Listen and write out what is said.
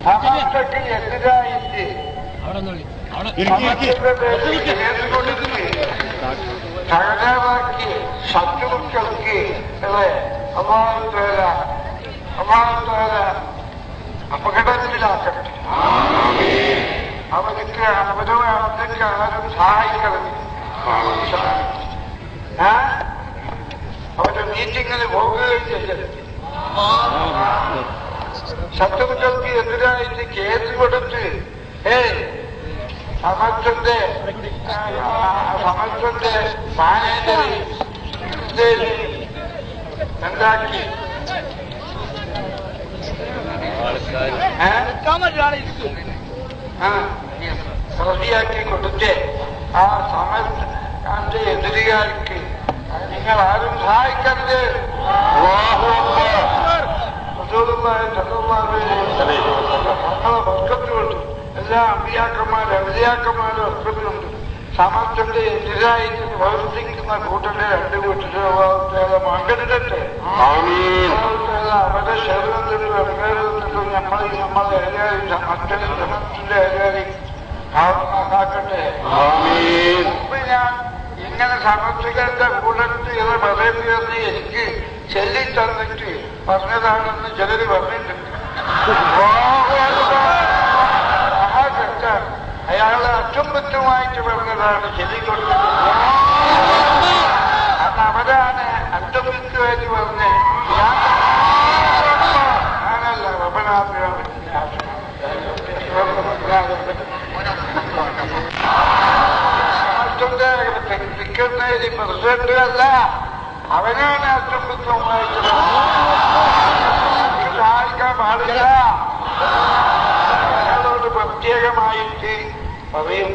സമസ്തയ്ക്ക് എതിരായിട്ട് സഹജമാക്കി ശത്രുക്കൾക്ക് അള്ളാഹുതആല അപകടത്തിലാക്കട്ടെ. അവർക്ക് ആരും സഹായിക്കണം. അവരുടെ മീറ്റിങ്ങിന് പോകുകയും ചെയ്യരുത്. ശത്രുക്കൾക്ക് എതിരായിട്ട് കേസ് കൊടുത്ത് സമസ്തന്റെ മാനേജർ എന്താക്കി പ്രതിയാക്കി കൊടുത്ത് ആ സമസ്തന്റെ എതിരുകാർക്ക് നിങ്ങൾ ആരും സഹായിക്കരുത്. ഞങ്ങളെ വർക്കത്തുകൊണ്ട് എല്ലാ അമ്പിയാക്കന്മാരും അവലിയാക്കന്മാരും വർക്കത്തിലുണ്ട്. സമസ്തന്റെ എതിരായിട്ട് പ്രവർത്തിക്കുന്ന കൂട്ടരെ രണ്ട് കൂട്ടരെ മകനിടട്ടെ. അവരുടെ ശരീരത്തിലും അധികാരത്തിലും നമ്മളെ ഏരിയായും സമസ്തന്റെ ഏരിയായും കാക്കട്ടെ. മുമ്പ് ഞാൻ ഇങ്ങനെ സമസ്തകളുടെ കൂടത്ത് ഇത് പറയുന്നതെന്ന് എനിക്ക് ചൊല്ലിത്തന്നിട്ട് പറഞ്ഞതാണെന്ന് ചിലര് പറഞ്ഞിട്ടുണ്ട്. അയാളെ അറ്റംപറ്റുമായിട്ട് പറഞ്ഞതാണ് ചൊല്ലിക്കൊടുത്തത്. അന്ന് അവരാണ് അറ്റംപറ്റുമായിട്ട് പറഞ്ഞ് ഞാനല്ല റബനാഥിയാണ് നിൽക്കുന്നതിൽ പ്രസിഡന്റ് അല്ല, അവനാണ് അറ്റംപറ്റുമായിട്ട് സഹായിക്കാൻ പാടില്ല. അയാളോട് പ്രത്യേകമായിട്ട് പറയും.